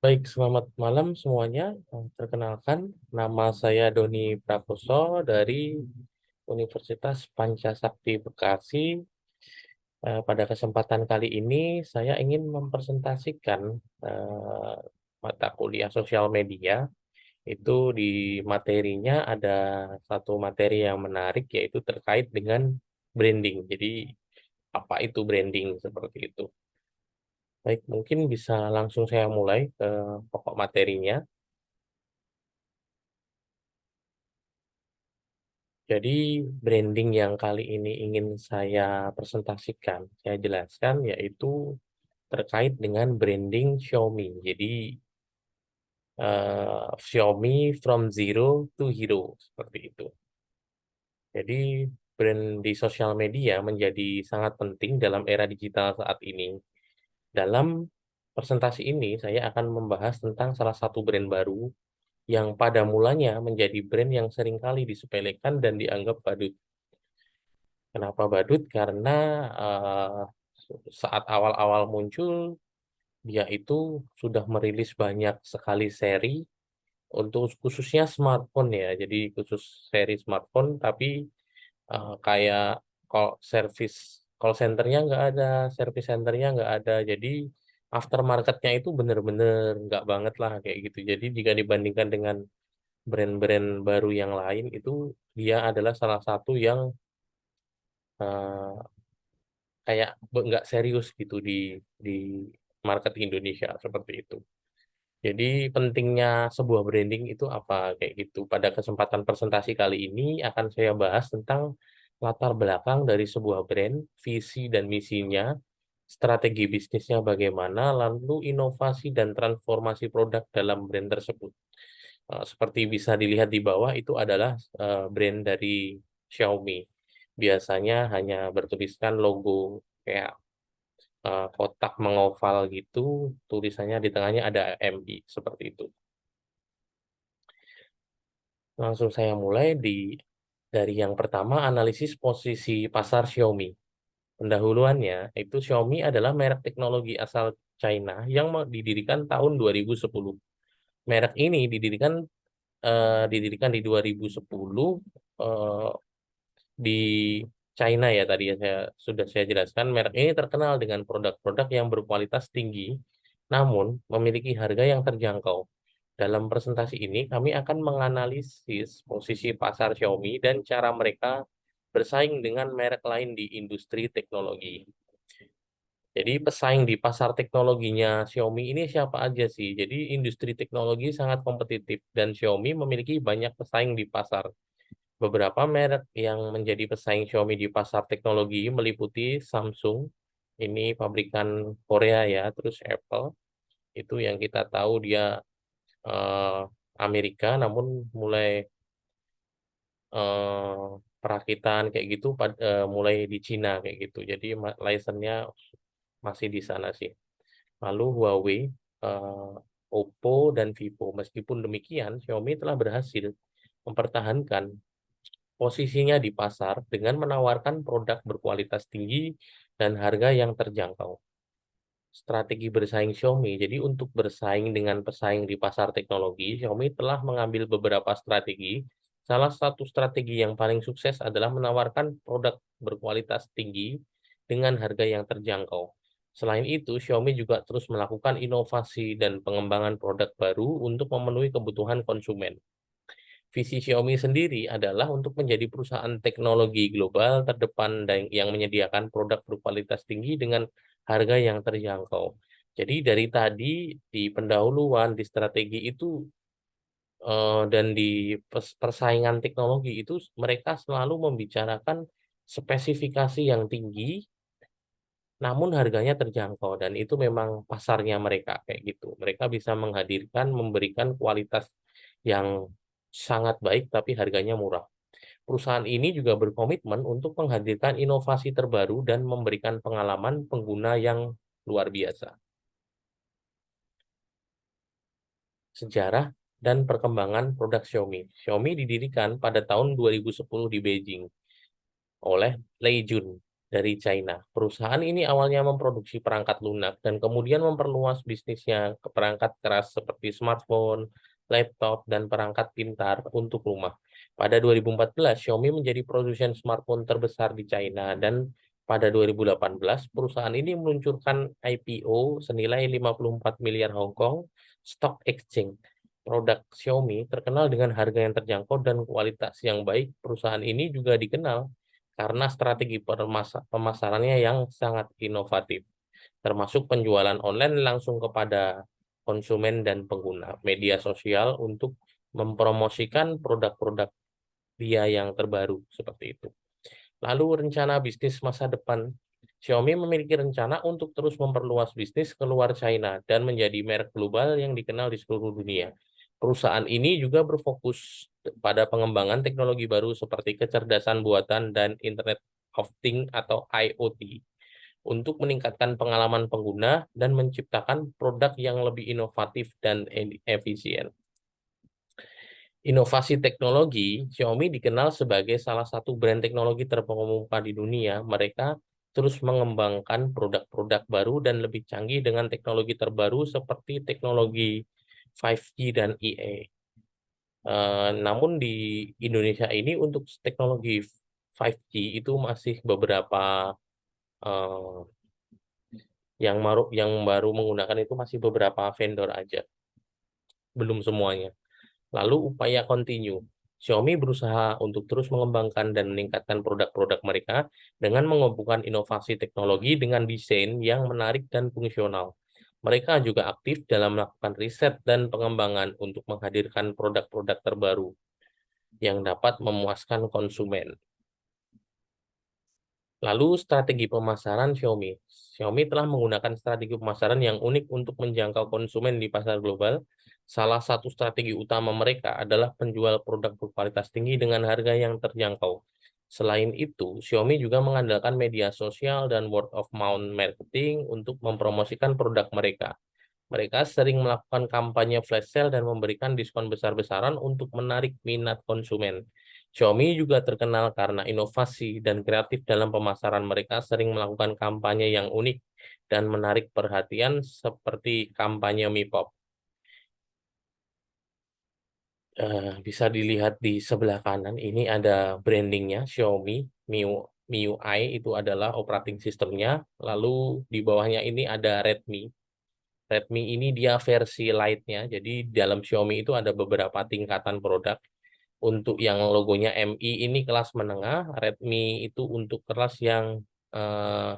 Baik, selamat malam semuanya. Perkenalkan, nama saya Doni Prakoso dari Universitas Pancasakti Bekasi. Pada kesempatan kali ini, saya ingin mempresentasikan eh, mata kuliah sosial media. Itu di materinya ada satu materi yang menarik, yaitu terkait dengan branding. Jadi, apa itu branding seperti itu? Baik, mungkin bisa langsung saya mulai ke pokok materinya. Jadi branding yang kali ini ingin saya presentasikan, saya jelaskan yaitu terkait dengan branding Xiaomi. Jadi Xiaomi from zero to hero seperti itu. Jadi brand di sosial media menjadi sangat penting dalam era digital saat ini. Dalam presentasi ini saya akan membahas tentang salah satu brand baru yang pada mulanya menjadi brand yang seringkali disepelekan dan dianggap badut. Kenapa badut? Karena eh, saat awal-awal muncul, dia itu sudah merilis banyak sekali seri untuk khususnya smartphone ya. Jadi khusus seri smartphone, tapi kayak service call centernya nggak ada, service centernya nggak ada. Jadi aftermarketnya itu bener-bener nggak banget lah kayak gitu. Jadi jika dibandingkan dengan brand-brand baru yang lain, itu dia adalah salah satu yang eh, kayak nggak serius gitu di market Indonesia seperti itu. Jadi pentingnya sebuah branding itu apa kayak gitu. Pada kesempatan presentasi kali ini akan saya bahas tentang latar belakang dari sebuah brand, visi dan misinya, strategi bisnisnya bagaimana, lalu inovasi dan transformasi produk dalam brand tersebut. Seperti bisa dilihat di bawah itu adalah brand dari Xiaomi. Biasanya hanya bertuliskan logo kayak kotak mengoval gitu, tulisannya di tengahnya ada MI seperti itu. Langsung saya mulai dari yang pertama, analisis posisi pasar Xiaomi. Pendahuluannya itu Xiaomi adalah merek teknologi asal China yang didirikan tahun 2010. Merek ini didirikan di 2010 eh, di China ya, tadi ya saya jelaskan. Merek ini terkenal dengan produk-produk yang berkualitas tinggi namun memiliki harga yang terjangkau. Dalam presentasi ini kami akan menganalisis posisi pasar Xiaomi dan cara mereka bersaing dengan merek lain di industri teknologi. Jadi pesaing di pasar teknologinya Xiaomi ini siapa aja sih? Jadi industri teknologi sangat kompetitif dan Xiaomi memiliki banyak pesaing di pasar. Beberapa merek yang menjadi pesaing Xiaomi di pasar teknologi meliputi Samsung, ini pabrikan Korea ya, terus Apple, itu yang kita tahu dia eh, Amerika, namun mulai perakitan kayak gitu mulai di Cina kayak gitu. Jadi license-nya masih di sana sih. Lalu Huawei, eh, Oppo, dan Vivo. Meskipun demikian, Xiaomi telah berhasil mempertahankan posisinya di pasar dengan menawarkan produk berkualitas tinggi dan harga yang terjangkau. Strategi bersaing Xiaomi. Jadi untuk bersaing dengan pesaing di pasar teknologi, Xiaomi telah mengambil beberapa strategi. Salah satu strategi yang paling sukses adalah menawarkan produk berkualitas tinggi dengan harga yang terjangkau. Selain itu, Xiaomi juga terus melakukan inovasi dan pengembangan produk baru untuk memenuhi kebutuhan konsumen. Visi Xiaomi sendiri adalah untuk menjadi perusahaan teknologi global terdepan dan yang menyediakan produk berkualitas tinggi dengan harga yang terjangkau. Jadi dari tadi di pendahuluan, di strategi itu dan di persaingan teknologi itu mereka selalu membicarakan spesifikasi yang tinggi, namun harganya terjangkau dan itu memang pasarnya mereka kayak gitu. Mereka bisa menghadirkan, memberikan kualitas yang sangat baik tapi harganya murah. Perusahaan ini juga berkomitmen untuk menghadirkan inovasi terbaru dan memberikan pengalaman pengguna yang luar biasa. Sejarah dan perkembangan produk Xiaomi. Xiaomi didirikan pada tahun 2010 di Beijing oleh Lei Jun. dari China. Perusahaan ini awalnya memproduksi perangkat lunak dan kemudian memperluas bisnisnya ke perangkat keras seperti smartphone, laptop, dan perangkat pintar untuk rumah. Pada 2014, Xiaomi menjadi produsen smartphone terbesar di China dan pada 2018, perusahaan ini meluncurkan IPO senilai 54 miliar Hong Kong Stock Exchange. Produk Xiaomi terkenal dengan harga yang terjangkau dan kualitas yang baik. Perusahaan ini juga dikenal karena strategi pemasarannya yang sangat inovatif, termasuk penjualan online langsung kepada konsumen dan pengguna media sosial untuk mempromosikan produk-produk dia yang terbaru seperti itu. Lalu rencana bisnis masa depan. Xiaomi memiliki rencana untuk terus memperluas bisnis keluar China dan menjadi merek global yang dikenal di seluruh dunia. Perusahaan ini juga berfokus pada pengembangan teknologi baru seperti kecerdasan buatan dan Internet of Things atau IoT untuk meningkatkan pengalaman pengguna dan menciptakan produk yang lebih inovatif dan efisien. Inovasi teknologi, Xiaomi dikenal sebagai salah satu brand teknologi terkemuka di dunia. Mereka terus mengembangkan produk-produk baru dan lebih canggih dengan teknologi terbaru seperti teknologi 5G dan IA. Namun di Indonesia ini untuk teknologi 5G itu masih beberapa eh, yang baru menggunakan itu masih beberapa vendor aja, belum semuanya. Lalu upaya continue. Xiaomi berusaha untuk terus mengembangkan dan meningkatkan produk-produk mereka dengan menggabungkan inovasi teknologi dengan desain yang menarik dan fungsional. Mereka juga aktif dalam melakukan riset dan pengembangan untuk menghadirkan produk-produk terbaru yang dapat memuaskan konsumen. Lalu strategi pemasaran Xiaomi. Xiaomi telah menggunakan strategi pemasaran yang unik untuk menjangkau konsumen di pasar global. Salah satu strategi utama mereka adalah penjual produk berkualitas tinggi dengan harga yang terjangkau. Selain itu, Xiaomi juga mengandalkan media sosial dan word of mouth marketing untuk mempromosikan produk mereka. Mereka sering melakukan kampanye flash sale dan memberikan diskon besar-besaran untuk menarik minat konsumen. Xiaomi juga terkenal karena inovasi dan kreatif dalam pemasaran. Mereka sering melakukan kampanye yang unik dan menarik perhatian seperti kampanye Mi Pop. Bisa dilihat di sebelah kanan, ini ada brandingnya Xiaomi, MIUI itu adalah operating sistemnya. Lalu di bawahnya ini ada Redmi. Redmi ini dia versi light-nya. Jadi dalam Xiaomi itu ada beberapa tingkatan produk. Untuk yang logonya MI ini kelas menengah, Redmi itu untuk kelas yang eh,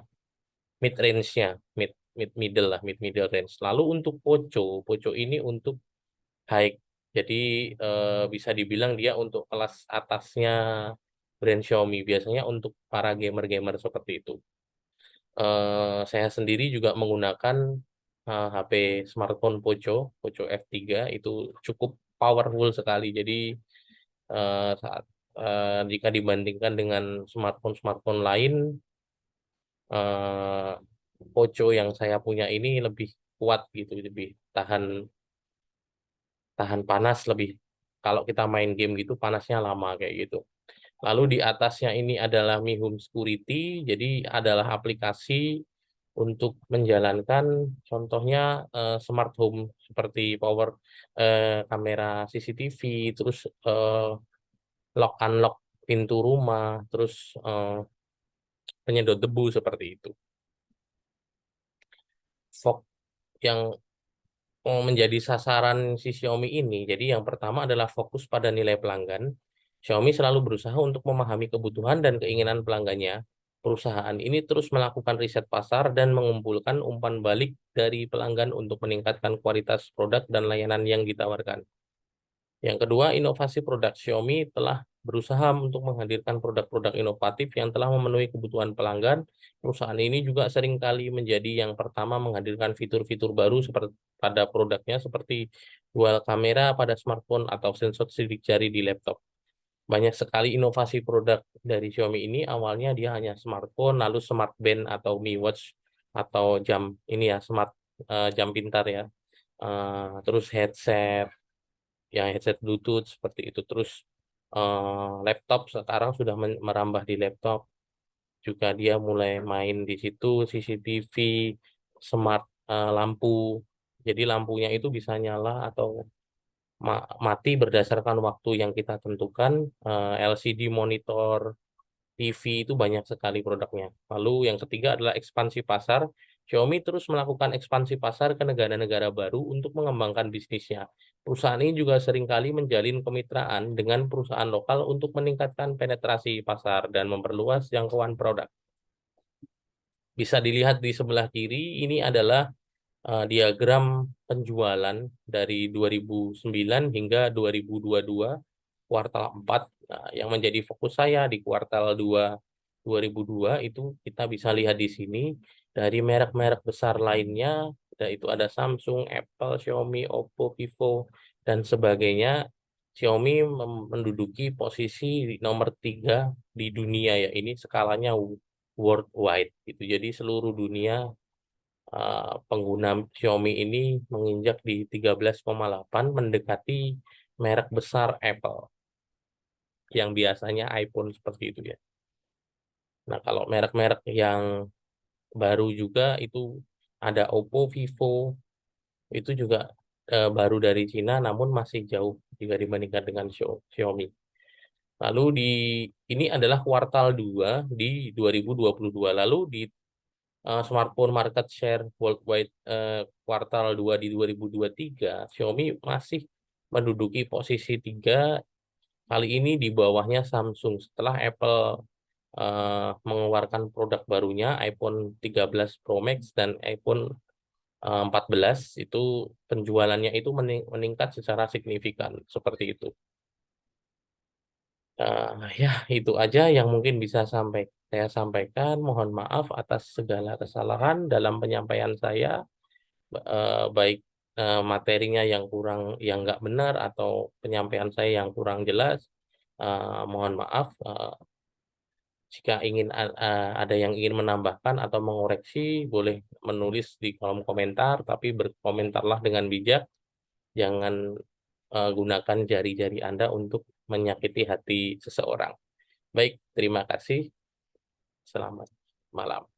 mid range-nya, mid middle lah, mid middle range. Lalu untuk Poco ini untuk high. Jadi bisa dibilang dia untuk kelas atasnya brand Xiaomi. Biasanya untuk para gamer-gamer seperti itu. Saya sendiri juga menggunakan HP smartphone Poco F3 itu cukup powerful sekali. Jadi saat jika dibandingkan dengan smartphone-smartphone lain, eh, Poco yang saya punya ini lebih kuat gitu, lebih tahan tahan panas lebih. Kalau kita main game gitu panasnya lama kayak gitu. Lalu di atasnya ini adalah Mi Home Security, jadi adalah aplikasi untuk menjalankan contohnya smart home seperti kamera CCTV, terus lock unlock pintu rumah, terus penyedot debu seperti itu. Fog yang menjadi sasaran si Xiaomi ini. Jadi yang pertama adalah fokus pada nilai pelanggan. Xiaomi selalu berusaha untuk memahami kebutuhan dan keinginan pelanggannya. Perusahaan ini terus melakukan riset pasar dan mengumpulkan umpan balik dari pelanggan untuk meningkatkan kualitas produk dan layanan yang ditawarkan. Yang kedua, inovasi produk Xiaomi telah berusaha untuk menghadirkan produk-produk inovatif yang telah memenuhi kebutuhan pelanggan. Perusahaan ini juga seringkali menjadi yang pertama menghadirkan fitur-fitur baru seperti pada produknya seperti dual kamera pada smartphone atau sensor sidik jari di laptop. Banyak sekali inovasi produk dari Xiaomi ini awalnya dia hanya smartphone, lalu smart band atau Mi Watch atau jam ini ya jam pintar ya. Terus headset yang headset Bluetooth seperti itu. Terus laptop sekarang sudah merambah di laptop. juga dia mulai main di situ, CCTV, smart lampu. Jadi lampunya itu bisa nyala atau mati berdasarkan waktu yang kita tentukan. LCD monitor, TV itu banyak sekali produknya. Lalu yang ketiga adalah ekspansi pasar. Xiaomi terus melakukan ekspansi pasar ke negara-negara baru untuk mengembangkan bisnisnya. Perusahaan ini juga seringkali menjalin kemitraan dengan perusahaan lokal untuk meningkatkan penetrasi pasar dan memperluas jangkauan produk. Bisa dilihat di sebelah kiri, ini adalah diagram penjualan dari 2009 hingga 2022 kuartal 4. Nah, yang menjadi fokus saya di kuartal 2 2002 itu kita bisa lihat di sini dari merek-merek besar lainnya, yaitu ada Samsung, Apple, Xiaomi, Oppo, Vivo, dan sebagainya. Xiaomi menduduki posisi nomor 3 di dunia ya. Ini skalanya worldwide gitu. Jadi seluruh dunia pengguna Xiaomi ini menginjak di 13,8 mendekati merek besar Apple yang biasanya iPhone seperti itu ya. Nah, kalau merek-merek yang baru juga itu ada Oppo, Vivo, itu juga baru dari Cina namun masih jauh jika dibandingkan dengan Xiaomi. Lalu ini adalah kuartal 2 di 2022. Lalu di smartphone market share worldwide kuartal 2 di 2023, Xiaomi masih menduduki posisi 3, kali ini di bawahnya Samsung setelah Apple mengeluarkan produk barunya iPhone 13 Pro Max dan iPhone 14 itu penjualannya itu meningkat secara signifikan seperti itu. Ya, itu aja yang mungkin bisa saya sampaikan. Mohon maaf atas segala kesalahan dalam penyampaian saya, baik materinya yang nggak benar atau penyampaian saya yang kurang jelas. Mohon maaf. Jika ada yang ingin menambahkan atau mengoreksi, boleh menulis di kolom komentar, tapi berkomentarlah dengan bijak. Jangan gunakan jari-jari Anda untuk menyakiti hati seseorang. Baik, terima kasih. Selamat malam.